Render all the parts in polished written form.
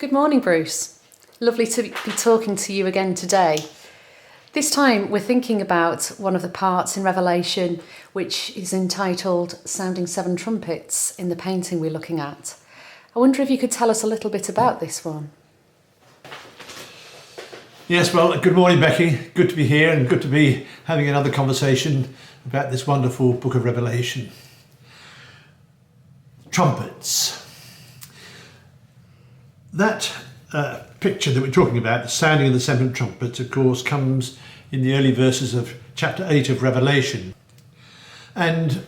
Good morning, Bruce. Lovely to be talking to you again today. This time we're thinking about one of the parts in Revelation which is entitled Sounding Seven Trumpets in the painting we're looking at. I wonder if you could tell us a little bit about this one. Yes, well, good morning, Becky. Good to be here and good to be having another conversation about this wonderful book of Revelation. Trumpets. That picture that we're talking about, the sounding of the seven trumpets, of course, comes in the early verses of chapter 8 of Revelation. And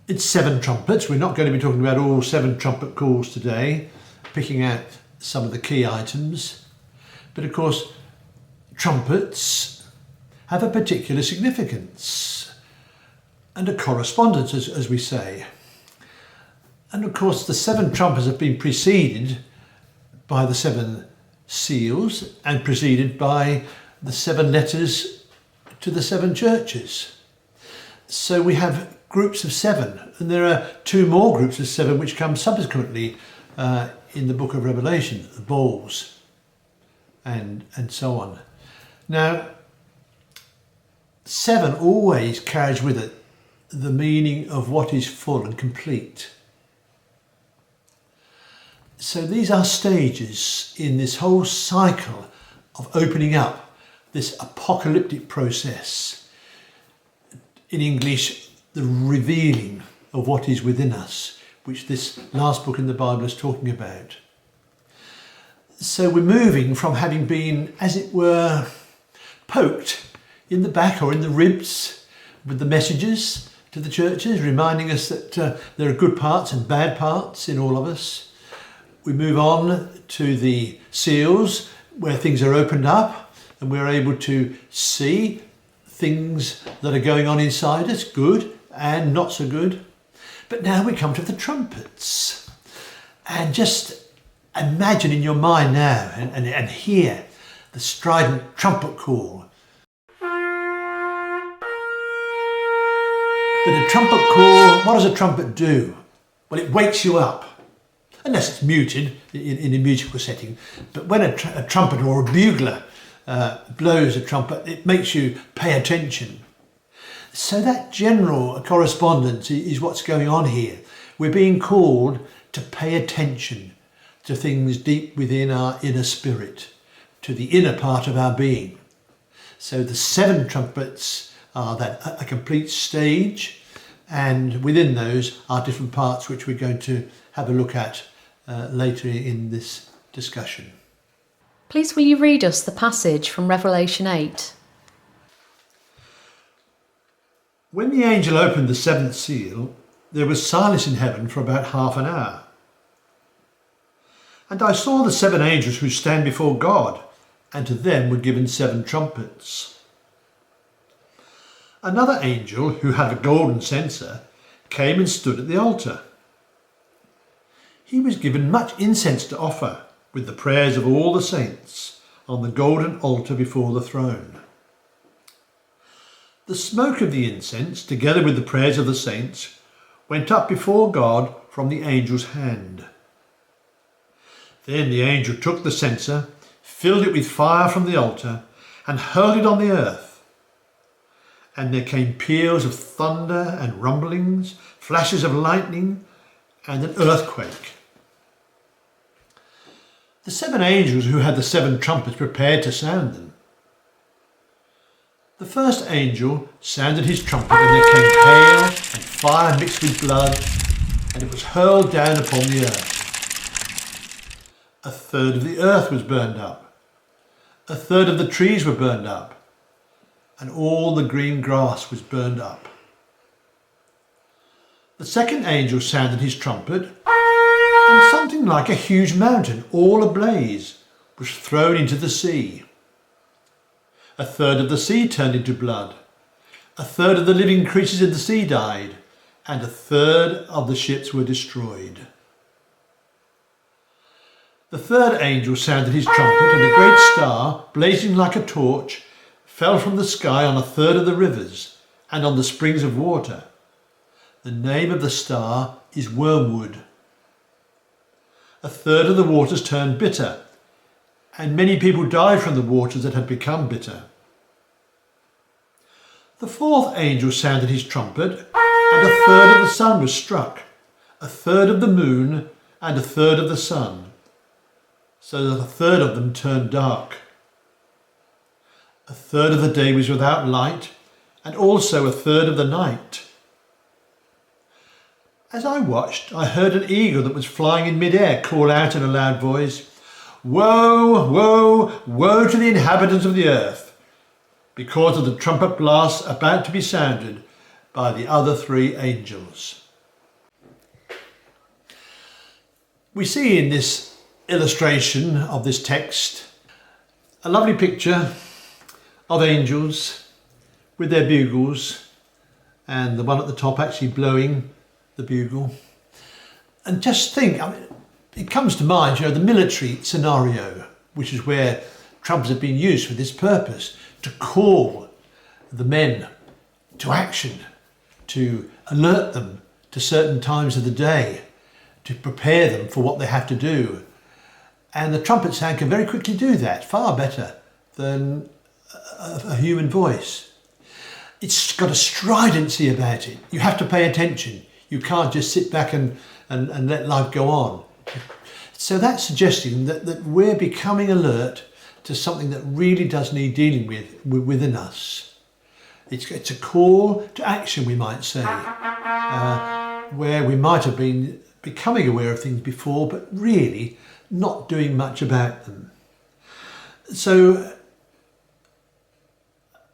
it's seven trumpets. We're not going to be talking about all seven trumpet calls today, picking out some of the key items. But of course, trumpets have a particular significance and a correspondence, as we say. And of course, the seven trumpets have been preceded by the seven seals and preceded by the seven letters to the seven churches. So we have groups of seven, and there are two more groups of seven which come subsequently in the book of Revelation, the bowls and so on. Now, seven always carries with it the meaning of what is full and complete. So these are stages in this whole cycle of opening up, this apocalyptic process. In English, the revealing of what is within us, which this last book in the Bible is talking about. So we're moving from having been, as it were, poked in the back or in the ribs with the messages to the churches, reminding us that there are good parts and bad parts in all of us. We move on to the seals, where things are opened up and we're able to see things that are going on inside us, good and not so good. But now we come to the trumpets. And just imagine in your mind now and hear the strident trumpet call. But a trumpet call, what does a trumpet do? Well, it wakes you up. Unless it's muted in a musical setting. But when a trumpet or a bugler blows a trumpet, it makes you pay attention. So that general correspondence is what's going on here. We're being called to pay attention to things deep within our inner spirit, to the inner part of our being. So the seven trumpets are a complete stage, and within those are different parts which we're going to have a look at later in this discussion. Please will you read us the passage from Revelation 8? When the angel opened the seventh seal, there was silence in heaven for about half an hour. And I saw the seven angels who stand before God, and to them were given seven trumpets. Another angel, who had a golden censer, came and stood at the altar. He was given much incense to offer, with the prayers of all the saints, on the golden altar before the throne. The smoke of the incense, together with the prayers of the saints, went up before God from the angel's hand. Then the angel took the censer, filled it with fire from the altar, and hurled it on the earth. And there came peals of thunder and rumblings, flashes of lightning, and an earthquake. The seven angels who had the seven trumpets prepared to sound them. The first angel sounded his trumpet, and there came hail and fire mixed with blood, and it was hurled down upon the earth. A third of the earth was burned up. A third of the trees were burned up, and all the green grass was burned up. The second angel sounded his trumpet, and something like a huge mountain, all ablaze, was thrown into the sea. A third of the sea turned into blood. A third of the living creatures in the sea died, and a third of the ships were destroyed. The third angel sounded his trumpet, and a great star, blazing like a torch, fell from the sky on a third of the rivers and on the springs of water. The name of the star is Wormwood. a third of the waters turned bitter, and many people died from the waters that had become bitter. The fourth angel sounded his trumpet, and a third of the sun was struck, a third of the moon, and a third of the sun, so that a third of them turned dark. A third of the day was without light, and also a third of the night. As I watched, I heard an eagle that was flying in mid-air call out in a loud voice, "Woe, woe, woe to the inhabitants of the earth, because of the trumpet blast about to be sounded by the other three angels." We see in this illustration of this text a lovely picture of angels with their bugles, and the one at the top actually blowing the bugle. And just think, it comes to mind, the military scenario, which is where trumpets have been used for this purpose, to call the men to action, to alert them to certain times of the day, to prepare them for what they have to do. And the trumpet sound can very quickly do that, far better than a human voice. It's got a stridency about it. You have to pay attention. You can't just sit back and let life go on. So that's suggesting that we're becoming alert to something that really does need dealing with within us. It's a call to action, we might say, where we might have been becoming aware of things before, but really not doing much about them. So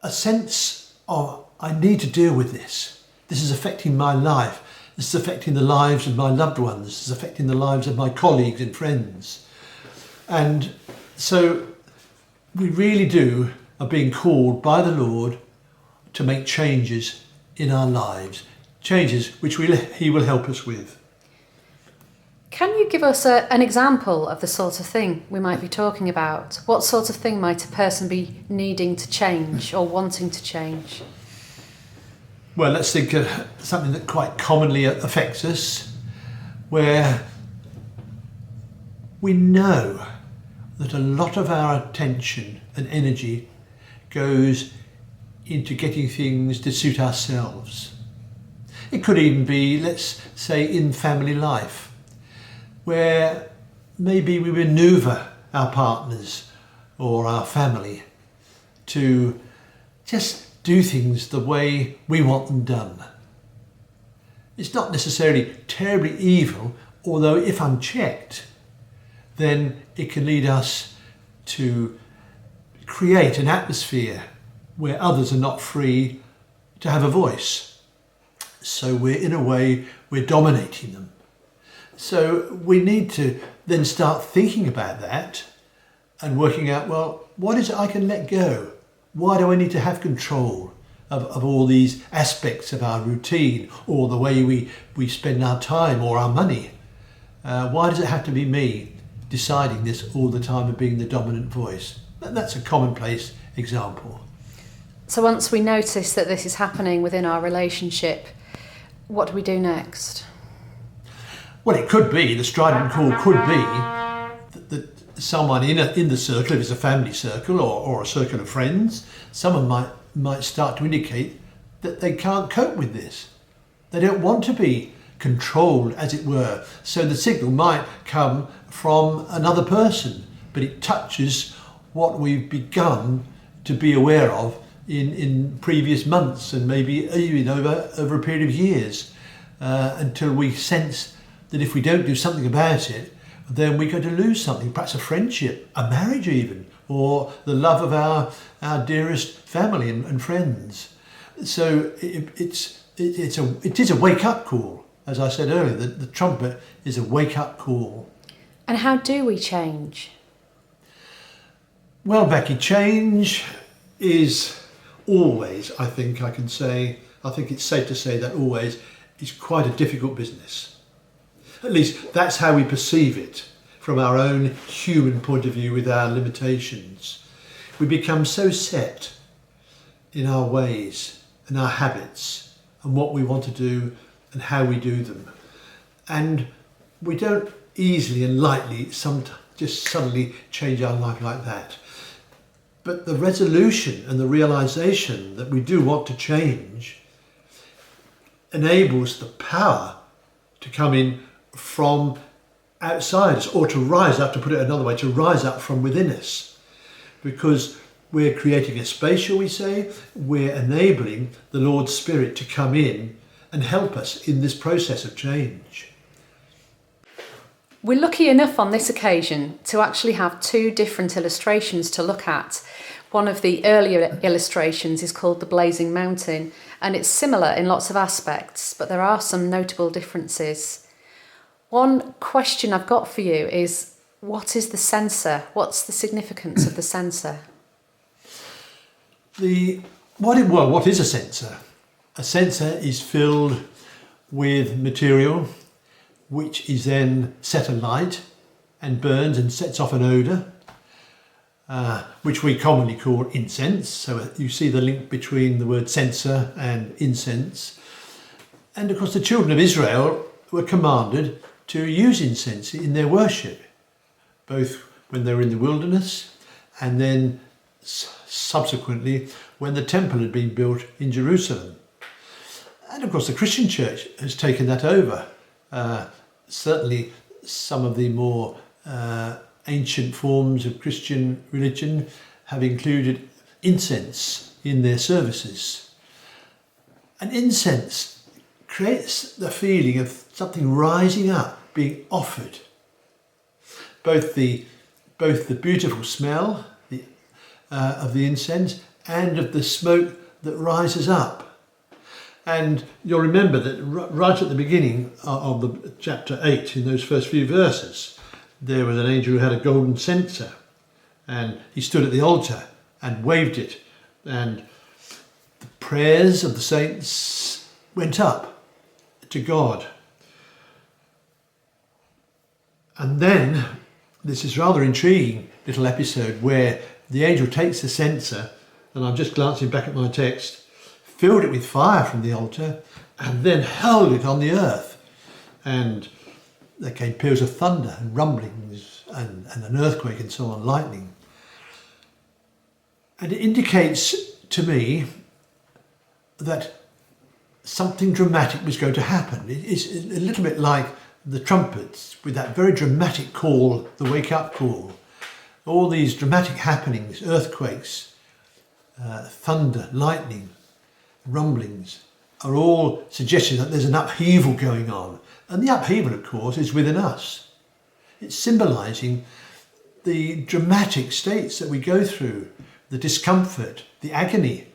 a sense of, I need to deal with this. This is affecting my life. This is affecting the lives of my loved ones. This is affecting the lives of my colleagues and friends. And so we really are being called by the Lord to make changes in our lives, changes which He will help us with. Can you give us an example of the sort of thing we might be talking about? What sort of thing might a person be needing to change or wanting to change? Well, let's think of something that quite commonly affects us, where we know that a lot of our attention and energy goes into getting things to suit ourselves. It could even be, let's say, in family life, where maybe we maneuver our partners or our family to just do things the way we want them done. It's not necessarily terribly evil, although if unchecked, then it can lead us to create an atmosphere where others are not free to have a voice. So we're dominating them. So we need to then start thinking about that and working out, well, what is it I can let go? Why do I need to have control of all these aspects of our routine or the way we spend our time or our money? Why does it have to be me deciding this all the time and being the dominant voice? That's a commonplace example. So once we notice that this is happening within our relationship, what do we do next? Well, it could be, the strident call could be that someone in the circle, if it's a family circle or a circle of friends, someone might start to indicate that they can't cope with this. They don't want to be controlled, as it were. So the signal might come from another person, but it touches what we've begun to be aware of in previous months and maybe even over a period of years, until we sense that if we don't do something about it, then we're going to lose something, perhaps a friendship, a marriage even, or the love of our dearest family and friends. So it is a wake-up call. As I said earlier, the trumpet is a wake-up call. And how do we change? Well, Becky, change is always, I think it's safe to say that always is quite a difficult business. At least that's how we perceive it from our own human point of view with our limitations. We become so set in our ways and our habits and what we want to do and how we do them. And we don't easily and lightly just suddenly change our life like that. But the resolution and the realization that we do want to change enables the power to come in from outside us, or to rise up, to put it another way, to rise up from within us. Because we're creating a space, shall we say, we're enabling the Lord's Spirit to come in and help us in this process of change. We're lucky enough on this occasion to actually have two different illustrations to look at. One of the earlier illustrations is called the Blazing Mountain, and it's similar in lots of aspects, but there are some notable differences. One question I've got for you is, what is the censer? What's the significance of the censer? What is a censer? A censer is filled with material which is then set alight and burns and sets off an odour, which we commonly call incense. So you see the link between the word censer and incense. And of course the children of Israel were commanded to use incense in their worship, both when they were in the wilderness and then subsequently when the temple had been built in Jerusalem. And of course the Christian church has taken that over. Certainly some of the more ancient forms of Christian religion have included incense in their services. And incense creates the feeling of something rising up, being offered. Both the beautiful smell of the incense and of the smoke that rises up. And you'll remember that right at the beginning of the chapter 8, in those first few verses, there was an angel who had a golden censer, and he stood at the altar and waved it, and the prayers of the saints went up to God. And then this is rather intriguing little episode where the angel takes the censer, and I'm just glancing back at my text, filled it with fire from the altar, and then hurled it on the earth. And there came peals of thunder and rumblings and an earthquake and so on, lightning. And it indicates to me that something dramatic was going to happen. It's a little bit like the trumpets with that very dramatic call, the wake up call. All these dramatic happenings, earthquakes, thunder, lightning, rumblings, are all suggestions that there's an upheaval going on. And the upheaval, of course, is within us. It's symbolising the dramatic states that we go through, the discomfort, the agony,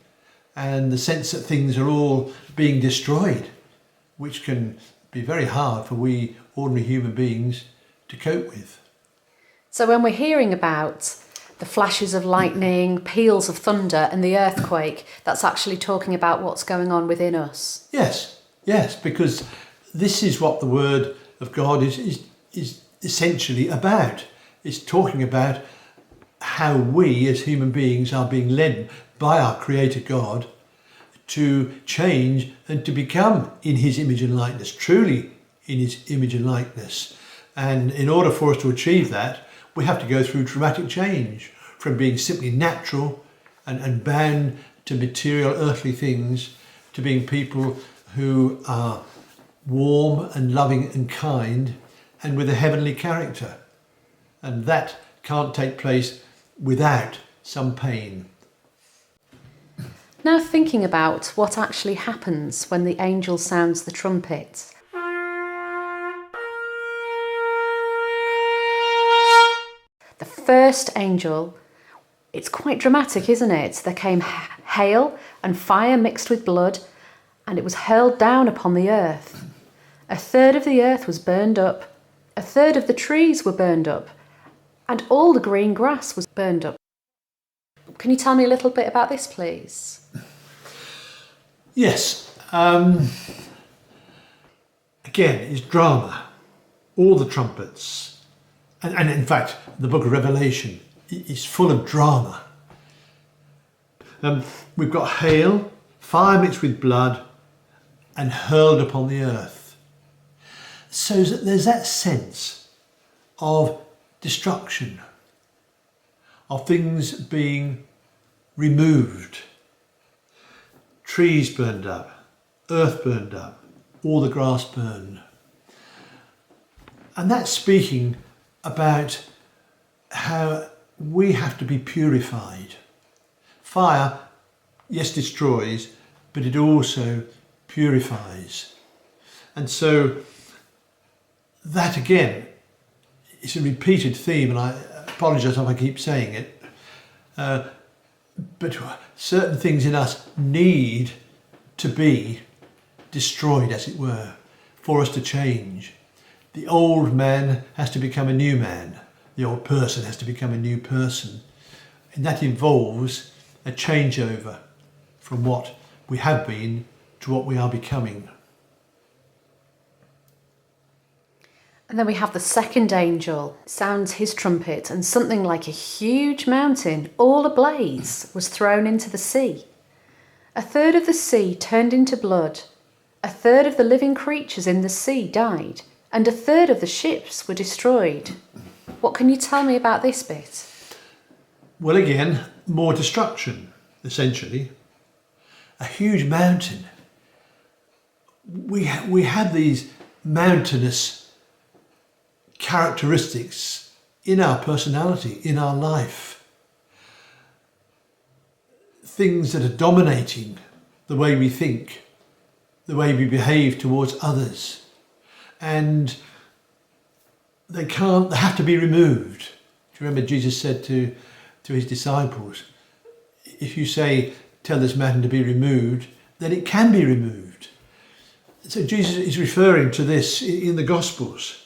and the sense that things are all being destroyed, which can be very hard for we ordinary human beings to cope with. So when we're hearing about the flashes of lightning, peals of thunder and the earthquake, that's actually talking about what's going on within us. Yes, because this is what the Word of God is essentially about. It's talking about how we as human beings are being led by our Creator God to change and to become in His image and likeness, truly in His image and likeness. And in order for us to achieve that, we have to go through dramatic change from being simply natural and bound to material earthly things to being people who are warm and loving and kind and with a heavenly character. And that can't take place without some pain. Now thinking about what actually happens when the angel sounds the trumpet. The first angel, it's quite dramatic, isn't it? There came hail and fire mixed with blood, and it was hurled down upon the earth. A third of the earth was burned up, a third of the trees were burned up, and all the green grass was burned up. Can you tell me a little bit about this, please? Yes. Again, it's drama. All the trumpets. And in fact, the book of Revelation is full of drama. We've got hail, fire mixed with blood, and hurled upon the earth. So there's that sense of destruction, of things being removed, trees burned up, earth burned up, all the grass burned. And that's speaking about how we have to be purified. Fire, yes, destroys, but it also purifies. And so that again is a repeated theme, and I apologise if I keep saying it, but certain things in us need to be destroyed, as it were, for us to change. The old man has to become a new man. The old person has to become a new person. And that involves a changeover from what we have been to what we are becoming. And then we have the second angel sounds his trumpet, and something like a huge mountain, all ablaze, was thrown into the sea. A third of the sea turned into blood. A third of the living creatures in the sea died, and a third of the ships were destroyed. What can you tell me about this bit? Well, again, more destruction, essentially. A huge mountain. We have these mountainous characteristics in our personality, in our life. Things that are dominating the way we think, the way we behave towards others. And they have to be removed. Do you remember Jesus said to his disciples, if you say, tell this mountain to be removed, then it can be removed. So Jesus is referring to this in the Gospels.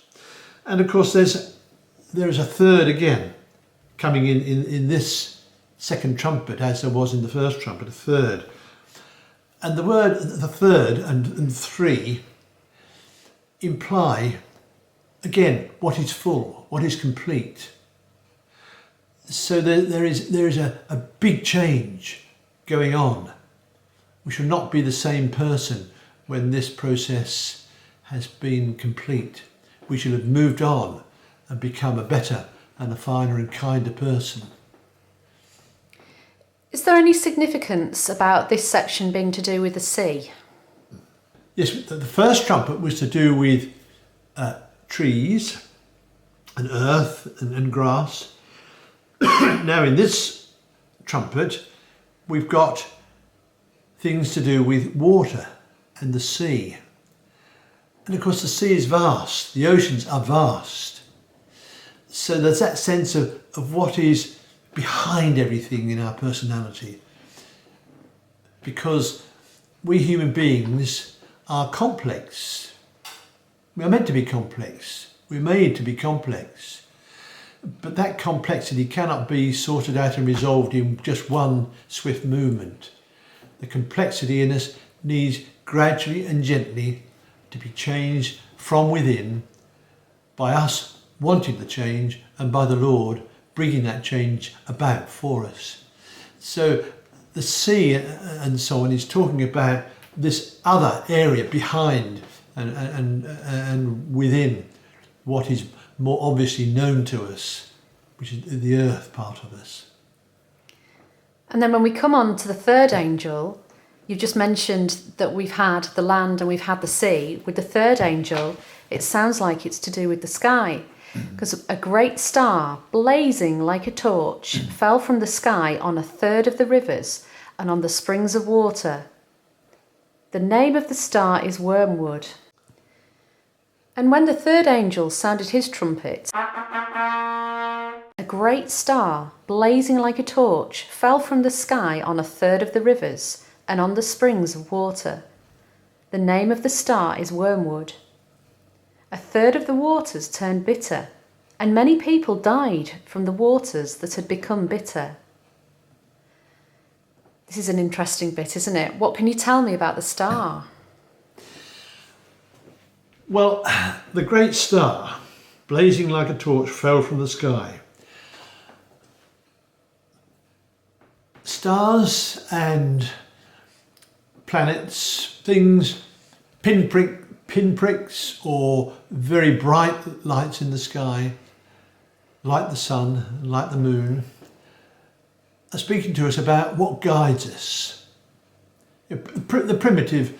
And of course there is a third again coming in this second trumpet, as there was in the first trumpet, a third. And the word, the third and three, imply, again, what is full, what is complete. So there is a big change going on. We should not be the same person when this process has been complete. We should have moved on and become a better and a finer and kinder person. Is there any significance about this section being to do with the sea? Yes, the first trumpet was to do with trees and earth and grass. Now in this trumpet we've got things to do with water and the sea. And of course the sea is vast, the oceans are vast. So there's that sense of what is behind everything in our personality. Because we human beings are complex. We are meant to be complex. We're made to be complex. But that complexity cannot be sorted out and resolved in just one swift movement. The complexity in us needs gradually and gently to be changed from within by us wanting the change and by the Lord bringing that change about for us. So the sea and so on is talking about this other area behind and within what is more obviously known to us, which is the earth part of us. And then when we come on to the third angel, you've just mentioned that we've had the land and we've had the sea. With the third angel, it sounds like it's to do with the sky, because a great star, blazing like a torch, fell from the sky on a third of the rivers and on the springs of water. The name of the star is Wormwood. And when the third angel sounded his trumpet, a great star, blazing like a torch, fell from the sky on a third of the rivers and on the springs of water. The name of the star is Wormwood. A third of the waters turned bitter, and many people died from the waters that had become bitter. This is an interesting bit, isn't it? What can you tell me about the star? Well, the great star, blazing like a torch, fell from the sky. Stars and planets, things, pinpricks or very bright lights in the sky, like the sun and like the moon, are speaking to us about what guides us. The primitive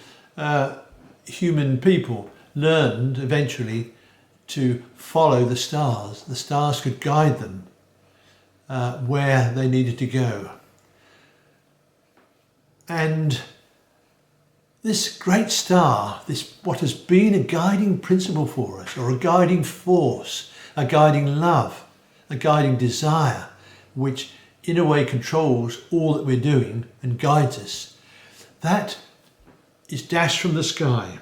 human people learned eventually to follow the stars. The stars could guide them where they needed to go. And this great star, this what has been a guiding principle for us, or a guiding force, a guiding love, a guiding desire, which in a way controls all that we're doing and guides us, that is dashed from the sky.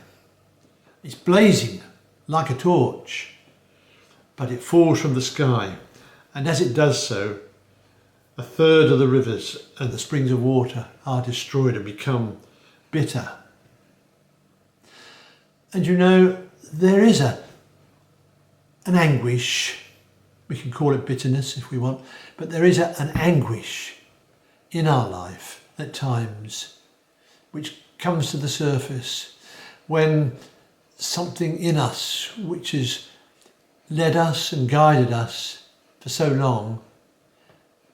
It's blazing like a torch, but it falls from the sky. And as it does so, a third of the rivers and the springs of water are destroyed and become bitter. And you know, there is an anguish, we can call it bitterness if we want, but there is an anguish in our life at times which comes to the surface when something in us which has led us and guided us for so long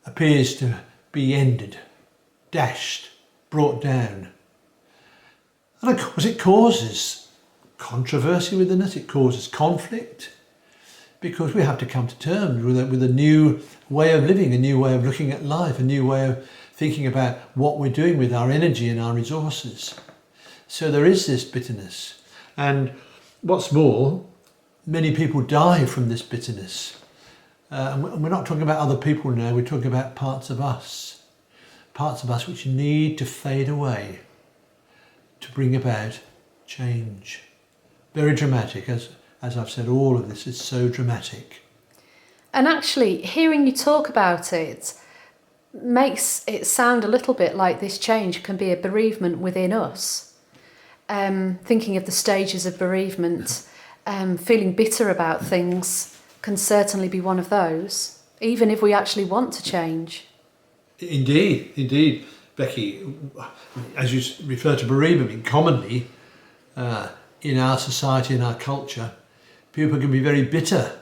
appears to be ended, dashed, brought down. And of course it causes controversy within us, it causes conflict, because we have to come to terms with a new way of living, a new way of looking at life, a new way of thinking about what we're doing with our energy and our resources. So there is this bitterness. And what's more, many people die from this bitterness. And we're not talking about other people now, we're talking about parts of us which need to fade away to bring about change. Very dramatic, as I've said, all of this is so dramatic. And actually, hearing you talk about it makes it sound a little bit like this change can be a bereavement within us. Thinking of the stages of bereavement, feeling bitter about things can certainly be one of those, even if we actually want to change. Indeed, Becky, as you refer to bereavement, commonly in our society, in our culture, people can be very bitter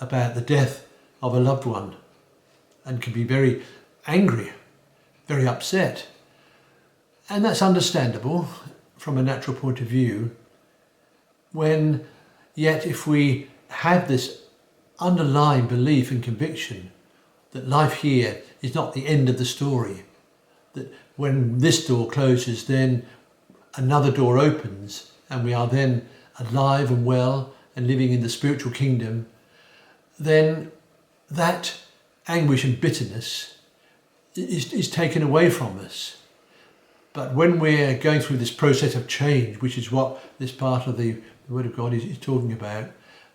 about the death of a loved one and can be very angry, very upset. And that's understandable from a natural point of view, when yet if we have this underlying belief and conviction that life here is not the end of the story, that when this door closes then another door opens and we are then alive and well and living in the spiritual kingdom, then that anguish and bitterness is taken away from us. But when we're going through this process of change, which is what this part of the Word of God is talking about,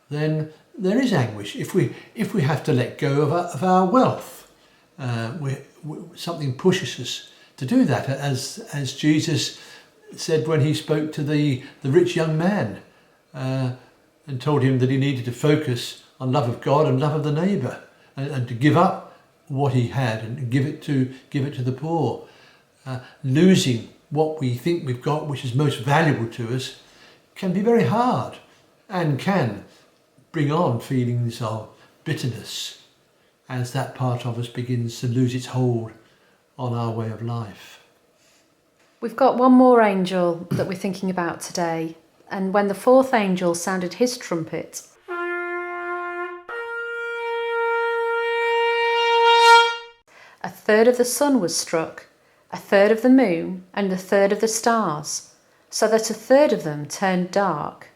then there is anguish. If we have to let go of our wealth, something pushes us to do that, as Jesus said when he spoke to the rich young man and told him that he needed to focus on love of God and love of the neighbour, and to give up what he had and give it to the poor. Losing what we think we've got, which is most valuable to us, can be very hard and can bring on feelings of bitterness as that part of us begins to lose its hold on our way of life. We've got one more angel that we're thinking about today, and when the fourth angel sounded his trumpet, a third of the sun was struck, a third of the moon, and a third of the stars, so that a third of them turned dark.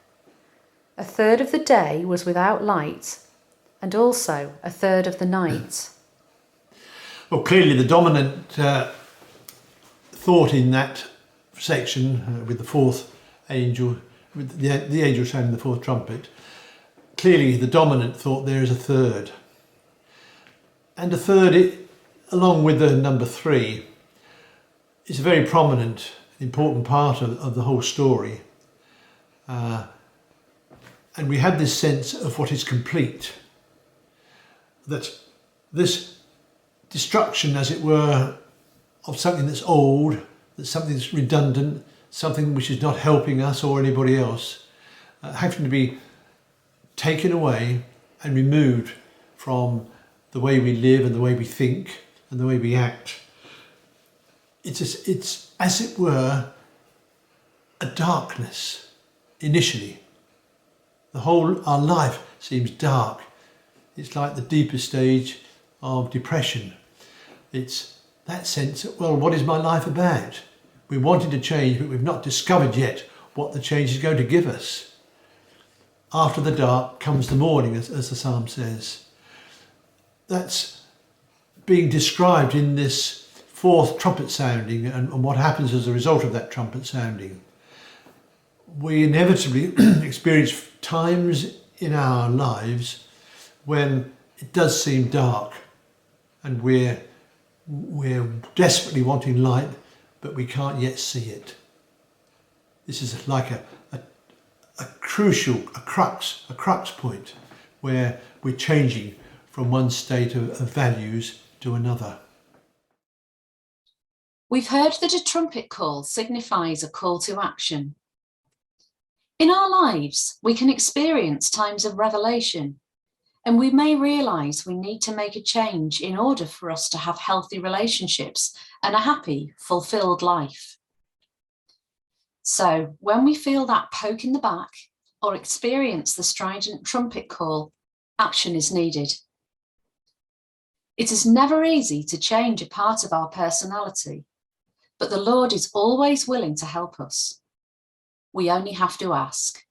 A third of the day was without light, and also a third of the night. Well, clearly the dominant thought in that section with the fourth angel, with the angel sounding the fourth trumpet, clearly the dominant thought there is a third. And a third, along with the number 3, is a very prominent, important part of the whole story. And we have this sense of what is complete. That this destruction, as it were, of something that's old, that's something that's redundant, something which is not helping us or anybody else, having to be taken away and removed from the way we live and the way we think and the way we act. It's as it were, a darkness initially. Our life seems dark. It's like the deeper stage of depression. It's that sense that, well, what is my life about? We're wanting to change, but we've not discovered yet what the change is going to give us. After the dark comes the morning, as the psalm says. That's being described in this fourth trumpet sounding and what happens as a result of that trumpet sounding. We inevitably experience times in our lives when it does seem dark and we're desperately wanting light, but we can't yet see it. This is like a crux point where we're changing from one state of values to another. We've heard that a trumpet call signifies a call to action. In our lives, we can experience times of revelation, and we may realise we need to make a change in order for us to have healthy relationships and a happy, fulfilled life. So when we feel that poke in the back or experience the strident trumpet call, action is needed. It is never easy to change a part of our personality, but the Lord is always willing to help us. We only have to ask.